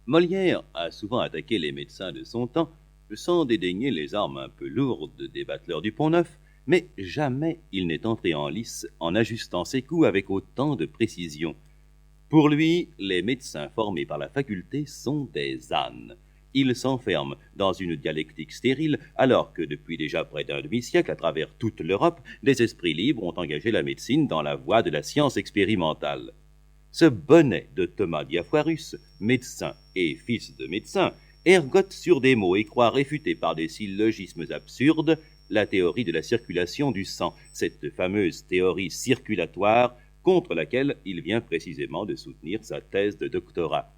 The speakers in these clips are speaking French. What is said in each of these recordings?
Molière a souvent attaqué les médecins de son temps, sans dédaigner les armes un peu lourdes des bateleurs du Pont-Neuf, mais jamais il n'est entré en lice en ajustant ses coups avec autant de précision. Pour lui, les médecins formés par la faculté sont des ânes. Ils s'enferment dans une dialectique stérile, alors que depuis déjà près d'un demi-siècle, à travers toute l'Europe, des esprits libres ont engagé la médecine dans la voie de la science expérimentale. Ce bonnet de Thomas Diafoirus, médecin et fils de médecin, ergote sur des mots et croit réfuter par des syllogismes absurdes la théorie de la circulation du sang, cette fameuse théorie circulatoire contre laquelle il vient précisément de soutenir sa thèse de doctorat.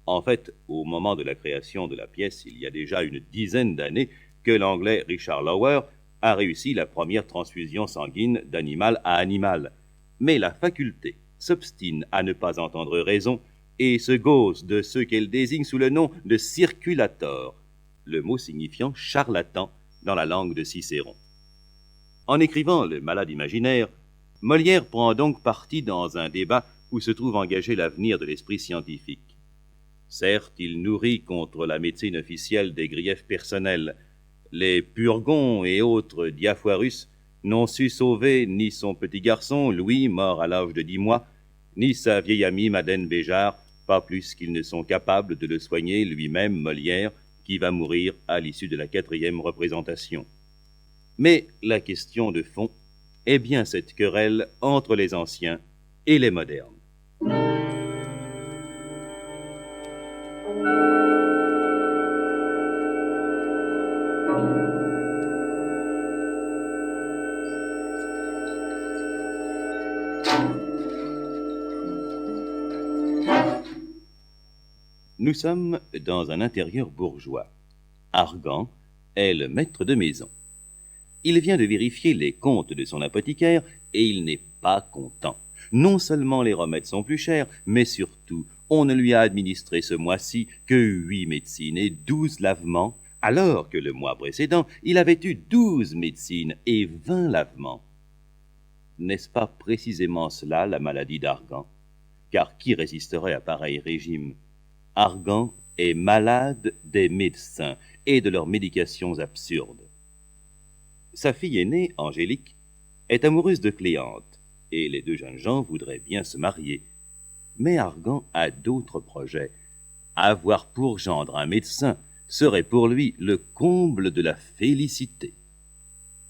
En fait, au moment de la création de la pièce, il y a déjà une dizaine d'années, que l'anglais Richard Lower a réussi la première transfusion sanguine d'animal à animal. Mais la faculté s'obstine à ne pas entendre raison et se gausse de ceux qu'elle désigne sous le nom de circulator, le mot signifiant charlatan dans la langue de Cicéron. En écrivant Le Malade imaginaire, Molière prend donc parti dans un débat où se trouve engagé l'avenir de l'esprit scientifique. Certes, il nourrit contre la médecine officielle des griefs personnels. Les Purgons et autres Diafoirus n'ont su sauver ni son petit garçon, Louis, mort à l'âge de 10 mois, ni sa vieille amie Madeleine Béjart, pas plus qu'ils ne sont capables de le soigner lui-même, Molière, qui va mourir à l'issue de la 4e représentation. Mais la question de fond est bien cette querelle entre les anciens et les modernes. Nous sommes dans un intérieur bourgeois. Argan est le maître de maison. Il vient de vérifier les comptes de son apothicaire et il n'est pas content. Non seulement les remèdes sont plus chers, mais surtout, on ne lui a administré ce mois-ci que 8 médecines et 12 lavements, alors que le mois précédent, il avait eu 12 médecines et 20 lavements. N'est-ce pas précisément cela la maladie d'Argan? Car qui résisterait à pareil régime? Argan est malade des médecins et de leurs médications absurdes. Sa fille aînée, Angélique, est amoureuse de Cléante, et les deux jeunes gens voudraient bien se marier. Mais Argan a d'autres projets. Avoir pour gendre un médecin serait pour lui le comble de la félicité.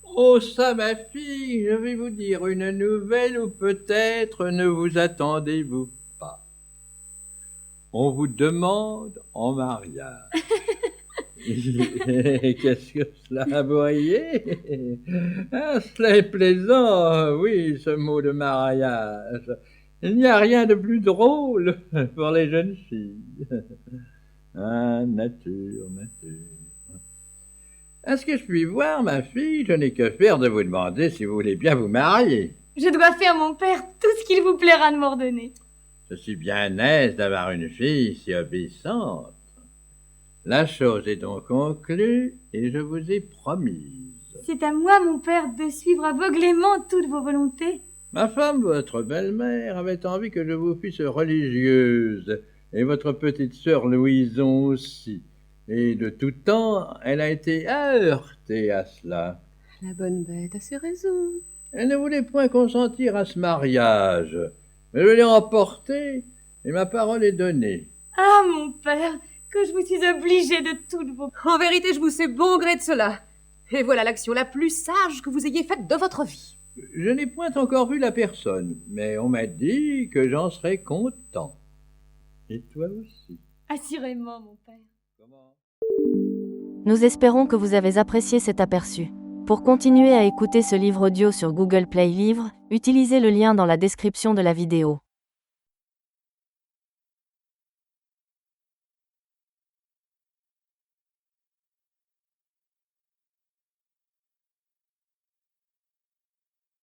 Oh ça, ma fille, je vais vous dire une nouvelle où peut-être ne vous attendez-vous pas. On vous demande en mariage. Qu'est-ce que cela, vous voyez? Ah, cela est plaisant, oui, ce mot de mariage. Il n'y a rien de plus drôle pour les jeunes filles. Ah, nature. Est-ce que je puis voir, ma fille? Je n'ai que faire de vous demander si vous voulez bien vous marier. Je dois faire, mon père, tout ce qu'il vous plaira de m'ordonner. Je suis bien aise d'avoir une fille si obéissante. La chose est donc conclue et je vous ai promise. C'est à moi, mon père, de suivre aveuglément toutes vos volontés. Ma femme, votre belle-mère, avait envie que je vous fisse religieuse, et votre petite sœur Louison aussi. Et de tout temps, elle a été heurtée à cela. La bonne bête a ses raisons. Elle ne voulait point consentir à ce mariage, mais je l'ai emportée, et ma parole est donnée. Ah, mon père, que je vous suis obligée de toutes vos... En vérité, je vous sais bon gré de cela. Et voilà l'action la plus sage que vous ayez faite de votre vie. Je n'ai point encore vu la personne, mais on m'a dit que j'en serais content. Et toi aussi. Assurément, mon père. Comment ? Nous espérons que vous avez apprécié cet aperçu. Pour continuer à écouter ce livre audio sur Google Play Livres, utilisez le lien dans la description de la vidéo.